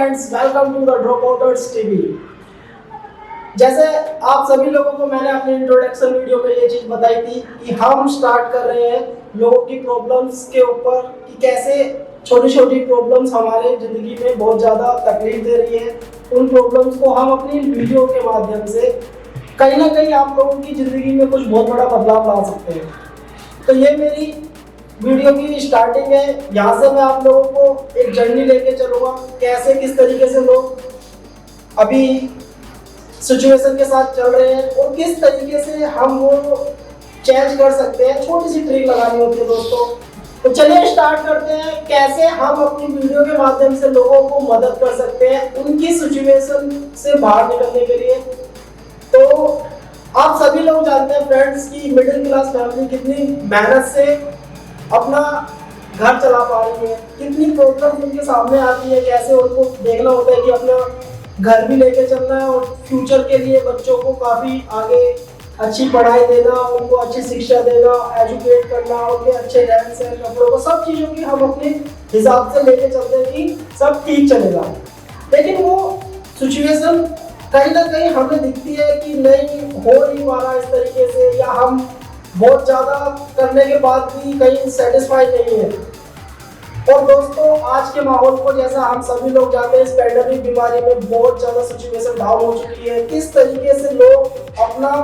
Friends, welcome to the dropouters TV. जैसे आप सभी लोगों को मैंने अपने इंट्रोडक्शन वीडियो में ये चीज़ बताई थी कि हम स्टार्ट कर रहे हैं लोगों की प्रॉब्लम्स के ऊपर कि कैसे छोटी छोटी प्रॉब्लम्स हमारे ज़िंदगी में बहुत ज़्यादा तकलीफ दे रही है। उन प्रॉब्लम्स को हम अपनी वीडियो के माध्यम से कहीं ना कहीं आप लोगों की ज़िंदगी में कुछ बहुत बड़ा बदलाव ला सकते हैं। तो ये मेरी वीडियो की स्टार्टिंग है। यहाँ से मैं आप लोगों को एक जर्नी लेके चलूँगा, कैसे किस तरीके से लोग अभी सिचुएशन के साथ चल रहे हैं और किस तरीके से हम वो चेंज कर सकते हैं। छोटी सी ट्रिक लगानी होती है दोस्तों। तो चलिए स्टार्ट करते हैं, कैसे हम अपनी वीडियो के माध्यम से लोगों को मदद कर सकते हैं उनकी सिचुएशन से बाहर निकलने के लिए। तो आप सभी लोग जानते हैं फ्रेंड्स कि मिडिल क्लास फैमिली कितनी मेहनत से अपना घर चला पा रही है, कितनी प्रॉब्लम उनके सामने आती है, कैसे उनको देखना होता है कि अपना घर भी लेके चलना है और फ्यूचर के लिए बच्चों को काफ़ी आगे अच्छी पढ़ाई देना, उनको अच्छी शिक्षा देना, एजुकेट करना, उनके अच्छे रहन सहन, कपड़ों को, सब चीज़ों की हम अपने हिसाब से लेके चलते हैं कि सब ठीक चलेगा। लेकिन वो सिचुएशन कहीं ना कहीं हमें दिखती है कि नहीं हो नहीं पा रहा इस तरीके से, या हम बहुत ज़्यादा करने के बाद भी कहीं सेटिस्फाई नहीं है। और दोस्तों आज के माहौल को जैसा हम सभी लोग जानते हैं, इस पैंडेमिक बीमारी में बहुत ज़्यादा सिचुएशन डाउन हो चुकी है। किस तरीके से लोग अपना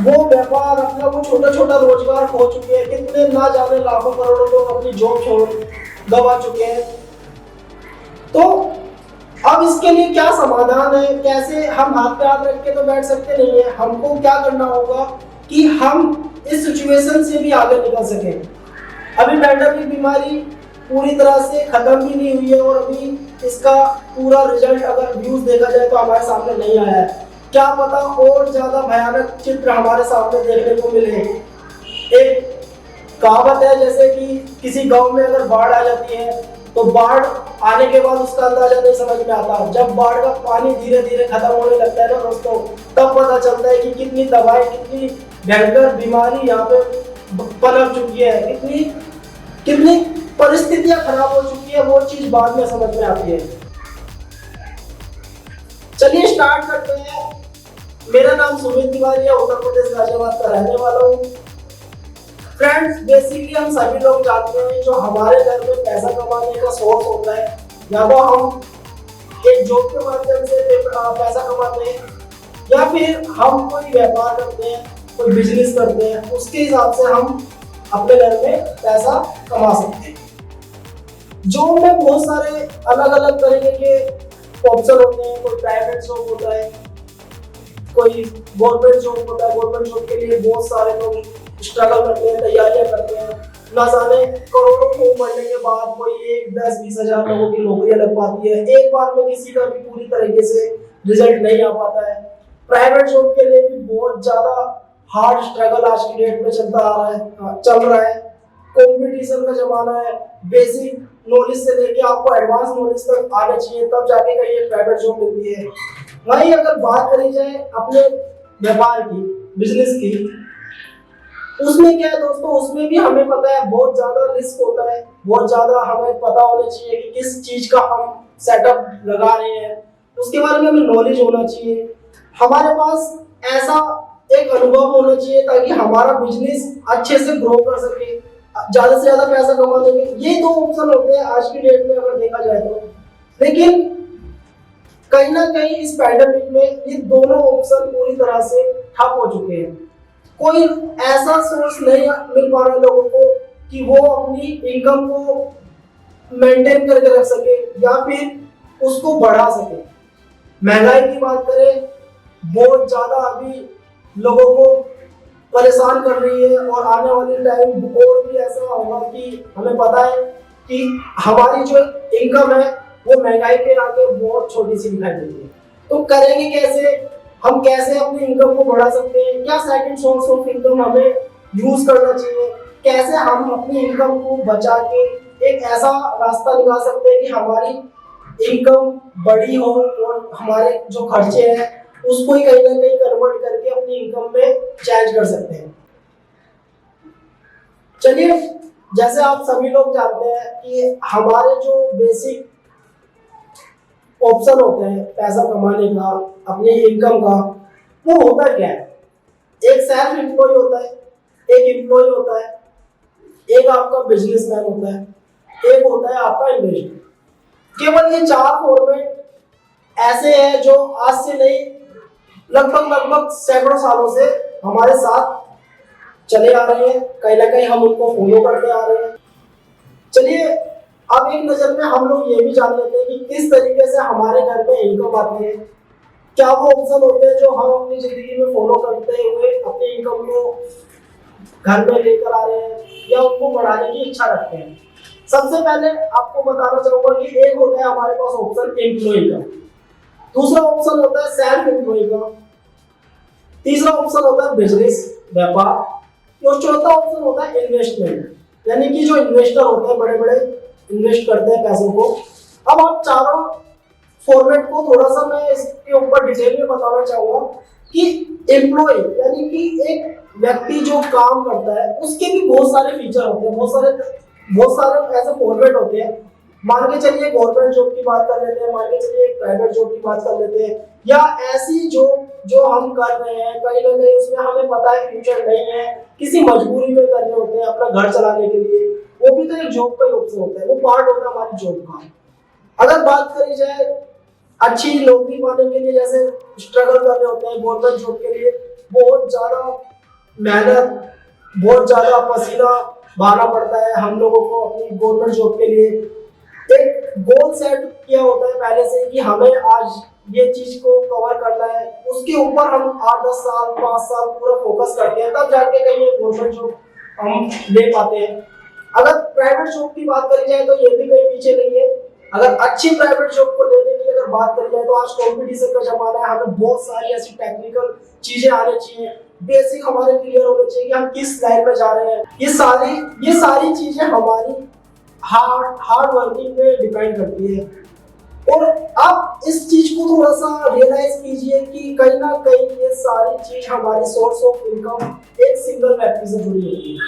वो व्यापार, अपना वो छोटा छोटा रोजगार खो चुके हैं, कितने ना जाने लाखों करोड़ों लोग अपनी जॉब छोड़ गवा चुके हैं। तो अब इसके लिए क्या समाधान है, कैसे हम हाथ पे हाथ रख के तो बैठ सकते नहीं है। हमको क्या करना होगा कि हम इस सिचुएशन से भी आगे निकल सकें। अभी पैंडेमिक बीमारी पूरी तरह से खत्म भी नहीं हुई है और अभी इसका पूरा रिजल्ट अगर व्यूज देखा जाए तो हमारे सामने नहीं आया है। क्या पता और ज्यादा भयानक चित्र हमारे सामने देखने को मिले। एक कहावत है जैसे कि किसी गांव में अगर बाढ़ आ जाती है तो बाढ़ आने के बाद उसका अंदाजा नहीं समझ में आता। जब बाढ़ का पानी धीरे धीरे खत्म होने लगता है ना दोस्तों, तब पता चलता है कि कितनी तबाही, कितनी भयंकर बीमारी यहाँ पे पनप चुकी है, कितनी कितनी परिस्थितियां खराब हो चुकी है। वो चीज बाद में समझ में आती है। चलिए स्टार्ट करते हैं। मेरा नाम सुमित तिवारी है, उत्तर प्रदेश गाजियाबाद का रहने वाला हूँ। फ्रेंड्स बेसिकली हम सभी लोग जानते हैं जो हमारे घर में पैसा कमाने का सोर्स होता है, या तो हम एक जॉब के माध्यम से पैसा कमाते हैं, या फिर हम कोई व्यापार करते हैं, कोई बिजनेस करते हैं, उसके हिसाब से हम अपने घर में पैसा कमा सकते हैं। जॉब में बहुत सारे अलग अलग तरीके के ऑप्शन होते हैं। कोई प्राइवेट जॉब होता है, कोई गवर्नमेंट जॉब होता है। गवर्नमेंट जॉब के लिए बहुत सारे लोग स्ट्रगल करते हैं, तैयारियां करते हैं। ना जाने करोड़ों फॉर्म भरने के बाद कोई 1, 10, 20 हजार लोगों की नौकरियां लग पाती है। एक बार में किसी का भी पूरी तरीके से रिजल्ट नहीं आ पाता है। प्राइवेट जॉब के लिए भी बहुत ज्यादा हार्ड स्ट्रगल आज की डेट में चल रहा है। कंपटीशन का जमाना है। बेसिक नॉलेज से लेके आपको एडवांस नॉलेज तक आना चाहिए, तब जाके कहीं एक प्राइवेट जॉब मिलती है। वहीं अगर बात करी जाए अपने व्यापार की, बिजनेस की, उसमें क्या है दोस्तों, उसमें भी हमें पता है बहुत ज्यादा रिस्क होता है। बहुत ज्यादा हमें पता होना चाहिए कि किस चीज का हम सेटअप लगा रहे हैं, उसके बारे में हमें नॉलेज होना चाहिए। हमारे पास ऐसा एक अनुभव होना चाहिए ताकि हमारा बिजनेस अच्छे से ग्रो कर सके, ज्यादा से ज्यादा पैसा कमा सके। ये दो ऑप्शन होते हैं आज की डेट में अगर देखा जाए तो। लेकिन कहीं ना कहीं इस पैंडेमिक में ये दोनों ऑप्शन पूरी तरह से ठप हो चुके हैं। कोई ऐसा सोर्स नहीं मिल पा रहा लोगों को कि वो अपनी इनकम को मेंटेन करके रख सके या फिर उसको बढ़ा सके। महंगाई की बात करें, बहुत ज्यादा अभी लोगों को परेशान कर रही है और आने वाले टाइम और भी ऐसा होगा कि हमें पता है कि हमारी जो इनकम है वो महंगाई के आगे बहुत छोटी सी दिखाई देती है। तो करेंगे कैसे, हम कैसे अपनी इनकम को बढ़ा सकते हैं, क्या सेकंड सोर्स ऑफ इनकम हमें यूज करना चाहिए, कैसे हम अपनी इनकम को बचा के एक ऐसा रास्ता निकाल सकते हैं कि हमारी इनकम बड़ी हो और हमारे जो खर्चे हैं उसको ही कहीं ना कहीं कन्वर्ट करके अपनी इनकम में चेंज कर सकते हैं। चलिए जैसे आप सभी लोग जानते हैं कि हमारे जो बेसिक ऑप्शन होते हैं पैसा कमाने का, अपनी इनकम का, वो होता क्या है? एक सेल्फ एम्प्लॉय होता है, एक एम्प्लॉय होता है, एक आपका बिजनेसमैन होता है, एक होता है आपका इन्वेस्टर। केवल ये चार फॉर्मेट ऐसे हैं जो आज से नहीं, लगभग सैकड़ों सालों से हमारे साथ चले आ रहे हैं, कहीं ना कहीं हम उनको फॉलो करते आ रहे हैं। चलिए अब एक नजर में हम लोग ये भी जान लेते हैं कि किस तरीके से हमारे घर में इनकम आती है, क्या वो ऑप्शन होते हैं जो हम अपनी जिंदगी में फॉलो करते हुए अपनी इनकम को घर में लेकर आ रहे हैं या उनको बढ़ाने की इच्छा रखते हैं। सबसे पहले आपको बताना चाहूंगा कि एक होता है हमारे पास ऑप्शन एम्प्लॉय का, दूसरा ऑप्शन होता है सेल्फ एम्प्लॉय का, तीसरा ऑप्शन होता है बिजनेस व्यापार, और चौथा ऑप्शन होता है इन्वेस्टमेंट, यानी कि जो इन्वेस्टर होते हैं बड़े बड़े इन्वेस्ट करते हैं पैसों को। अब आप चारों फॉर्मेट को थोड़ा सा मैं इसके ऊपर डिटेल में बताना चाहूंगा कि एम्प्लॉय यानी कि एक व्यक्ति जो काम करता है उसके भी बहुत सारे फीचर होते हैं, बहुत सारे ऐसे फॉर्मेट होते हैं। मान के चलिए गवर्नमेंट जॉब की बात कर लेते हैं, मान के चलिए प्राइवेट जॉब की बात कर लेते हैं, या ऐसी जॉब जो हम कर रहे हैं कहीं ना कहीं उसमें हमें पता है फ्यूचर नहीं है, किसी मजबूरी में कर रहे होते हैं अपना घर चलाने के लिए, वो भी तो एक जॉब का ही ऑप्शन होता है, वो पार्ट होता है हमारी जॉब का। अगर बात करी जाए अच्छी नौकरी पाने के लिए, जैसे स्ट्रगल कर रहे होते हैं गवर्नमेंट जॉब के लिए, बहुत ज्यादा मेहनत, बहुत ज्यादा पसीना बहाना पड़ता है हम लोगों को अपनी गवर्नमेंट जॉब के लिए। एक गोल सेट किया होता है पहले से कि हमें आज ये चीज को कवर करना है, उसके ऊपर हम 8-10 साल 5 साल पूरा फोकस करते हैं, तब जाके कहीं ये गवर्नमेंट जॉब हम ले पाते हैं। अगर प्राइवेट जॉब की बात करी जाए तो ये भी कहीं पीछे नहीं है। अगर अच्छी प्राइवेट जॉब को लेने की अगर बात करी जाए तो आज कंपटीशन का जमाना है, हमें बहुत सारी ऐसी टेक्निकल चीजें आनी चाहिए, बेसिक हमारे क्लियर होने चाहिए कि हम किस लाइन में जा रहे हैं। ये सारी चीजें हमारी हार्ड वर्किंग पे डिपेंड करती है। और आप इस चीज को थोड़ा सा रियलाइज कीजिए कि कहीं ना कहीं ये सारी चीज हमारी सोर्स ऑफ इनकम एक सिंगल व्यक्ति से जुड़ी होती है।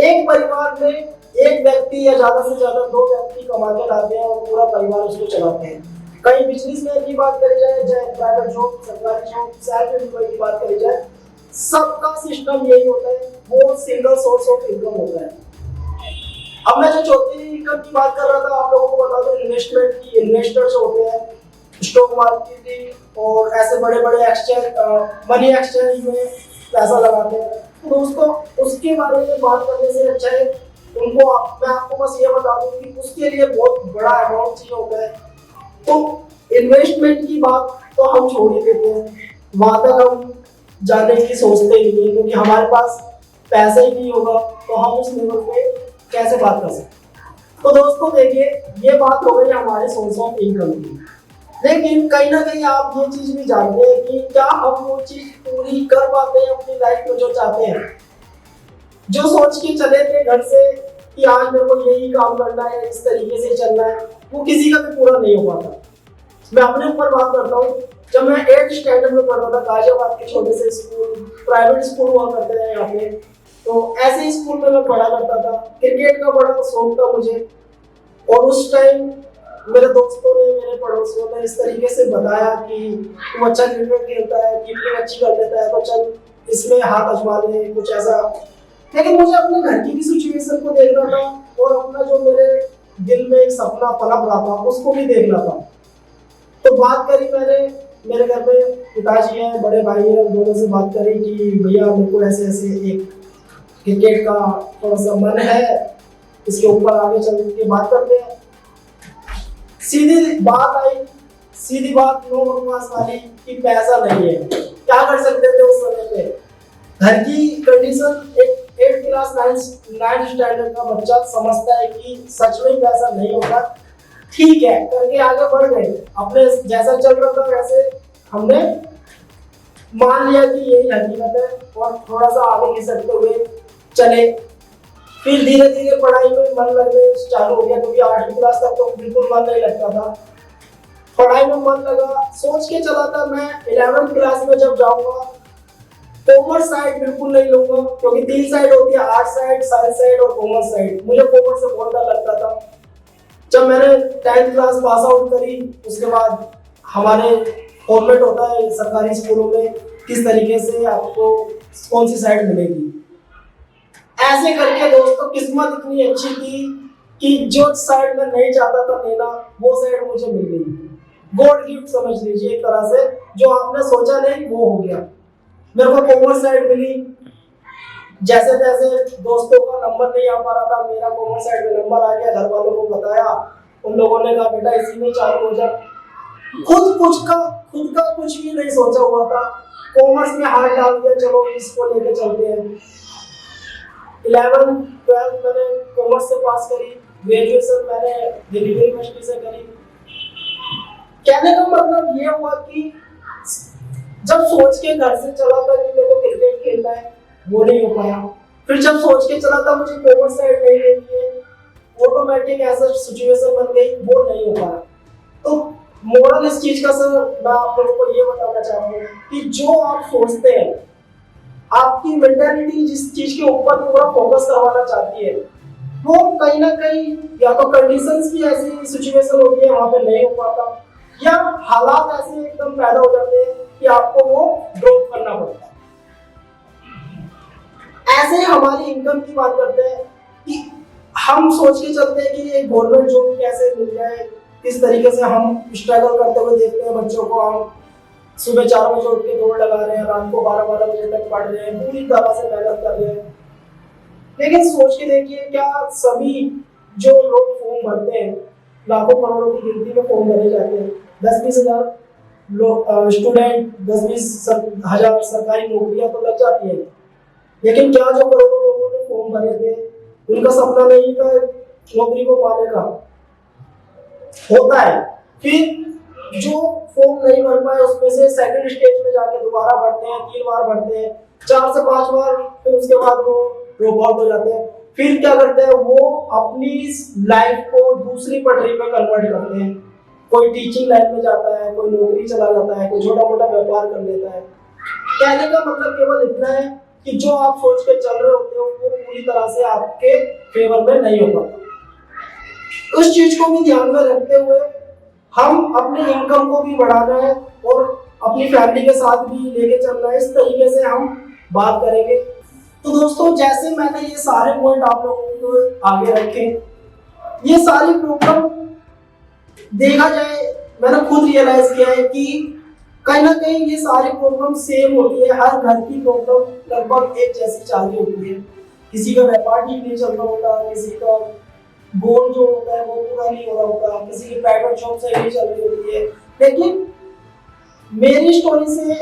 एक परिवार में एक व्यक्ति या ज्यादा से ज्यादा 2 व्यक्ति कमा के लाते हैं और पूरा परिवार उसको चलाते हैं। कहीं बिजनेसमैन की बात करी जाए, चाहे प्राइवेट जॉब, सरकारी जॉब, सेल्फ एम्प्लॉय की बात करी जाए, सबका सिस्टम यही होता है, वो सिंगल सोर्स ऑफ इनकम होता है। अब मैं जो चौथी इनकम की बात कर रहा था आप लोगों को बता दूं इन्वेस्टमेंट की। इन्वेस्टर्स होते हैं स्टॉक मार्केट और ऐसे बड़े बड़े एक्सचेंज, मनी एक्सचेंज में पैसा लगाते हैं। तो दोस्तों उसके बारे में बात करने से अच्छा है मैं आपको बस ये बता दूं कि उसके लिए बहुत बड़ा अमाउंट चाहिए होता है। तो इन्वेस्टमेंट की बात तो हम छोड़ ही देते हैं, वहां तक हम जाने की सोचते ही नहीं, क्योंकि हमारे पास पैसा ही नहीं होगा तो हम उस लेवल पे कैसे बात कर सकते। तो दोस्तों देखिए ये बात हो गई हमारे सोर्स ऑफ इनकम की, लेकिन कहीं ना कहीं आप ये चीज भी जानते हैं कि क्या हम वो चीज पूरी कर पाते हैं अपनी लाइफ में जो चाहते हैं। जो सोच के चले थे घर से कि आज मेरे को यही काम करना है, इस तरीके से चलना है, वो किसी का भी पूरा नहीं हो पाता। मैं अपने ऊपर बात करता हूँ, जब मैं 8th स्टैंडर्ड में पढ़ता था, गाजियाबाद के छोटे से स्कूल, प्राइवेट स्कूल हुआ करते थे यहाँ पे, तो ऐसे ही स्कूल में मैं पढ़ा करता था। क्रिकेट का बड़ा शौक था मुझे, और उस टाइम मेरे दोस्तों ने, मेरे पड़ोसियों ने इस तरीके से बताया कि तू अच्छा क्रिकेट खेलता है, कीपिंग अच्छी कर लेता है, तो चल इसमें हाथ आजमा ले, कुछ ऐसा। लेकिन मुझे अपने घर की भी सिचुएशन को देखना था और अपना जो मेरे दिल में एक सपना पनप रहा था उसको भी देखना था। तो बात करी मैंने, मेरे घर पे पिताजी हैं, बड़े भाई हैं, दोनों से बात करी कि भैया मेरे को ऐसे ऐसे एक क्रिकेट का थोड़ा सा मन है, इसके ऊपर आगे चल के बात करते हैं। सीधी बात नो बकवास वाली कि पैसा नहीं है। क्या कर सकते थे उस समय पे, घर की कंडीशन, एक 8th क्लास 9th स्टैंडर्ड का बच्चा समझता है कि सच में पैसा नहीं होगा, ठीक है करके आगे बढ़ गए। अपने जैसा चल रहा था वैसे हमने मान लिया कि यही हकीकत है और थोड़ा सा आगे खिसकते हुए चले। फिर धीरे धीरे पढ़ाई में मन लगने चालू हो गया, क्योंकि 8वीं क्लास तक तो बिल्कुल मन नहीं लगता था। पढ़ाई में मन लगा, सोच के चला था मैं 11th क्लास में जब जाऊंगा कॉमर्स साइड बिल्कुल नहीं लूंगा, क्योंकि 3 साइड होती है, आर्ट साइड, साइंस साइड और कॉमर्स साइड। मुझे कॉमर्स से बहुत डर लगता था। जब मैंने 10th क्लास पास आउट करी, उसके बाद हमारे फॉर्मेट होता है सरकारी स्कूलों में, किस तरीके से आपको कौन सी साइड मिलेगी। ऐसे करके दोस्तों किस्मत इतनी अच्छी थी कि जो साइड में नहीं चाहता था लेना वो साइड मुझे मिल गई। गॉड गिफ्ट समझ लीजिए एक तरह से, जो आपने सोचा नहीं वो हो गया। मेरे को कॉमर्स साइड मिली, जैसे तैसे दोस्तों का नंबर नहीं आ पा रहा था, मेरा कॉमर्स साइड में नंबर आ गया, घर वालों को बताया, उन लोगों ने कहा बेटा इसी में चालू हो जा। खुद का कुछ भी नहीं सोचा हुआ था, कॉमर्स में हाथ डाल दिया, चलो इसको लेके चलते हैं। 11th 12th मैंने कॉमर्स से पास करी, ग्रेजुएशन मैंने दिल्ली यूनिवर्सिटी से करी। कहने का मतलब ये हुआ कि जब सोच के घर से चला था कि मेरे को क्रिकेट खेलना है, वो नहीं हो पाया। फिर जब सोच के चला था मुझे कॉमर्स साइड नहीं लेनी है, ऑटोमेटिक ऐसा सिचुएशन बन गई, वो नहीं हो पाया। तो मोरल इस चीज का सर मैं आप लोगों को ये बताना चाहूंगा कि जो आप सोचते हैं, आपकी मेंटालिटी जिस चीज के ऊपर पूरा फोकस करवाना चाहती है, वो कहीं ना कहीं या तो कंडीशंस की ऐसी सिचुएशन होती है वहां पे नहीं हो पाता, या हालात ऐसे एकदम पैदा हो जाते हैं कि आपको वो ड्रॉप करना पड़ता है। ऐसे ही हमारी इनकम की बात करते हैं कि हम सोच के चलते हैं कि ये गवर्नमेंट जॉब कैसे मिल जाए, किस तरीके से हम स्ट्रगल करते हुए देखते हैं बच्चों को। हम सुबह 4 बजे उठ के दौड़ लगा रहे हैं, रात को 12-12 बजे तक पढ़ रहे हैं, पूरी तरह से मेहनत कर रहे हैं। लेकिन सोच के देखिए, क्या सभी जो लोग फॉर्म भरते हैं, लाखों करोड़ों की गिनती में फॉर्म भरे जाते हैं, 10-20 हजार लोग स्टूडेंट, 10-20 हजार सरकारी नौकरियां तो लग जाती है, लेकिन क्या जो करोड़ों लोगों ने फॉर्म भरे थे उनका सपना नहीं था नौकरी को पाने का? होता है। फिर जो फॉर्म नहीं भर पाए उसमें से सेकंड स्टेज में जाके दोबारा भरते हैं, 3 बार भरते हैं, 4 से 5 बार, फिर उसके बाद वो ड्रॉप आउट हो जाते हैं। फिर क्या करते हैं, वो अपनी लाइफ को दूसरी पटरी पे कन्वर्ट करते हैं। कोई टीचिंग लाइन में जाता है, कोई नौकरी चला जाता है, कोई छोटा मोटा व्यापार कर लेता है। कहने का मतलब केवल इतना है कि जो आप सोच के चल रहे होते हो वो पूरी तरह से आपके फेवर में नहीं हो पाता। उस चीज को भी ध्यान में रखते हुए हम अपनी इनकम को भी बढ़ाना है और अपनी फैमिली के साथ भी लेके चलना है। इस तरीके से हम बात करेंगे। तो दोस्तों, जैसे मैंने ये सारे पॉइंट आप लोगों को आगे रखे, ये सारी प्रॉब्लम देखा जाए, मैंने खुद रियलाइज किया है कि कहीं ना कहीं ये सारी प्रॉब्लम सेम होती है। हर घर की प्रॉब्लम लगभग एक जैसी चाल रही होती है। किसी का व्यापार ठीक नहीं चल रहा होता, किसी का गोल जो होता है वो पूरा नहीं हो रहा होता, किसी की प्राइवेट जॉब सही नहीं चल रही होती है। लेकिन मेरी स्टोरी से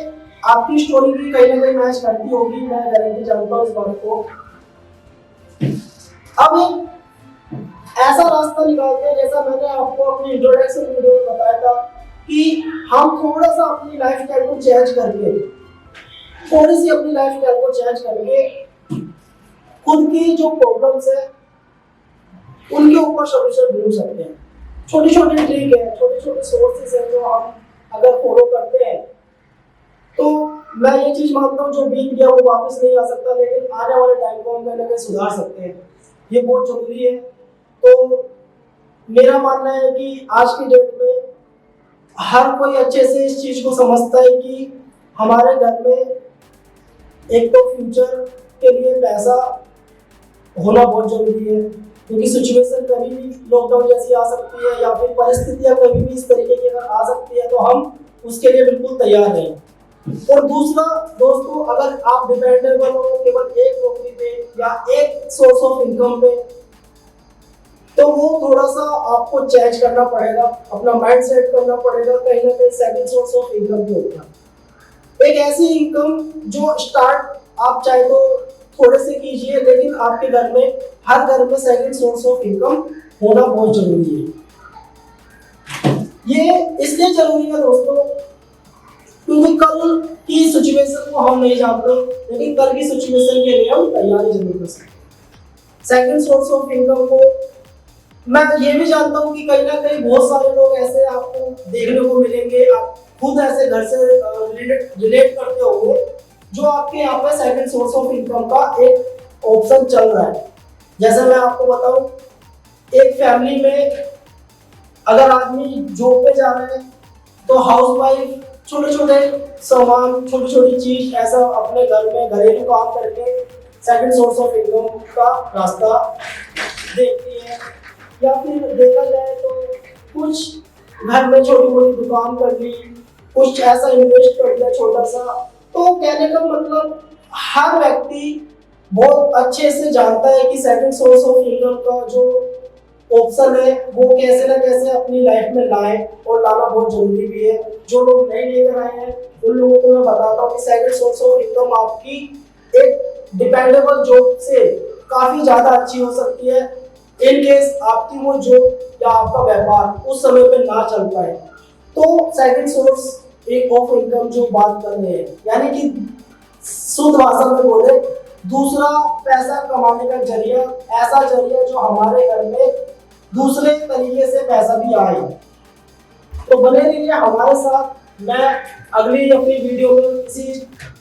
आपकी स्टोरी भी कहीं ना कहीं मैच करती होगी, मैं गारंटी जानता हूँ इस बात को। अब ऐसा रास्ता निकालते हैं, जैसा मैंने आपको अपनी इंट्रोडक्शन वीडियो में बताया था, कि हम थोड़ा सा अपनी लाइफस्टाइल को चेंज करके, थोड़ी सी अपनी लाइफस्टाइल को चेंज करके खुद की जो प्रॉब्लम्स है उनके ऊपर सोल्यूशन ढूंढ सकते हैं। छोटी छोटी ट्रिक है, छोटे छोटे सोर्सेस है जो हम अगर फॉलो करते हैं तो मैं ये चीज मानता हूँ, जो बीत गया वो वापस नहीं आ सकता, लेकिन आने वाले टाइम को हम कहीं ना कहीं सुधार सकते हैं। ये बहुत जरूरी है। तो मेरा मानना है कि आज की डेट में हर कोई अच्छे से इस चीज को समझता है कि हमारे घर में एक तो फ्यूचर के लिए पैसा होना बहुत जरूरी है, क्योंकि सिचुएशन कभी भी लॉकडाउन जैसी आ सकती है या फिर परिस्थितियां कभी भी इस तरीके की अगर आ सकती है तो हम उसके लिए बिल्कुल तैयार हैं। और दूसरा दोस्तों, अगर आप डिपेंडेबल हो केवल एक नौकरी पे या एक सोर्स ऑफ इनकम पे, तो वो थोड़ा सा आपको चेंज करना पड़ेगा, अपना माइंड सेट करना पड़ेगा कहीं ना कहीं सेकंड सोर्स ऑफ इनकम के ऊपर। एक ऐसी इनकम जो स्टार्ट आप चाहे तो थोड़े से कीजिए, लेकिन आपके घर में, हर घर में सेकंड सोर्स ऑफ इनकम होना बहुत जरूरी है। ये इसलिए जरूरी है दोस्तों क्योंकि कल की सिचुएशन को हम नहीं जानते, लेकिन कल की सिचुएशन के लिए हम तैयारी जरूर कर सकते। सेकंड सोर्स ऑफ इनकम को मैं ये भी जानता हूँ कि कहीं ना कहीं बहुत सारे लोग ऐसे आपको देखने को मिलेंगे, आप खुद ऐसे घर से रिलेट करते होंगे, जो आपके यहाँ पे सेकंड सोर्स ऑफ इनकम का एक ऑप्शन चल रहा है। जैसे मैं आपको बताऊं, एक फैमिली में अगर आदमी जॉब पे जा रहे हैं तो हाउस वाइफ छोटे छोटे सामान, छोटी छोटी चीज ऐसा अपने घर में घरेलू काम करके सेकंड सोर्स ऑफ इनकम का रास्ता देखती है। या फिर देखा जाए तो कुछ घर में छोटी मोटी दुकान कर ली, कुछ ऐसा इन्वेस्ट कर दिया छोटा सा। तो कहने का मतलब हर व्यक्ति बहुत अच्छे से जानता है कि सेकंड सोर्स ऑफ इनकम का जो ऑप्शन है वो कैसे ना कैसे अपनी लाइफ में लाए, और लाना बहुत जरूरी भी है। जो लोग नहीं लेकर आए हैं उन लोगों को मैं बताता हूँ कि सेकंड सोर्स ऑफ इनकम आपकी एक डिपेंडेबल जॉब से काफी ज्यादा अच्छी हो सकती है। इन केस आपकी वो जॉब या आपका व्यापार उस समय पे ना चल पाए, तो सेकंड सोर्स एक ऑफ इनकम जो बात कर रहे हैं, यानी कि शुद्ध भाषा में बोले दूसरा पैसा कमाने का जरिया, ऐसा जरिया जो हमारे घर में दूसरे तरीके से पैसा भी आए। तो बने रहिए हमारे साथ। मैं अगली अपनी वीडियो में किसी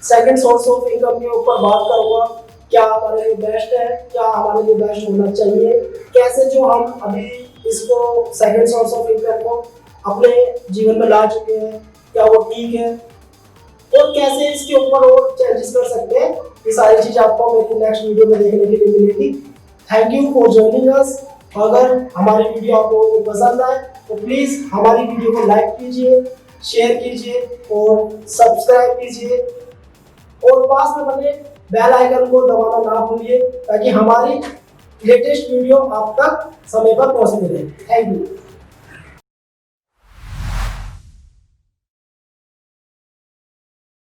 सेकंड सोर्स ऑफ इनकम के ऊपर बात करूंगा, क्या हमारे लिए बेस्ट है, क्या हमारे लिए बेस्ट होना चाहिए, कैसे जो हम अभी इसको सेकंड सोर्स ऑफ इनकम को अपने जीवन में ला चुके हैं, क्या वो ठीक है, और कैसे इसके ऊपर और चेंजेस कर सकते हैं। ये सारी चीज आपको मेरी नेक्स्ट वीडियो में देखने के लिए मिलेगी। Thank you for joining us. अगर हमारी वीडियो आपको पसंद आए तो प्लीज हमारी वीडियो को लाइक कीजिए, शेयर कीजिए और सब्सक्राइब कीजिए, और पास में बने बेल आइकन को दबाना ना भूलिए ताकि हमारी लेटेस्ट वीडियो आप तक समय पर पहुंचती रहे। Thank you.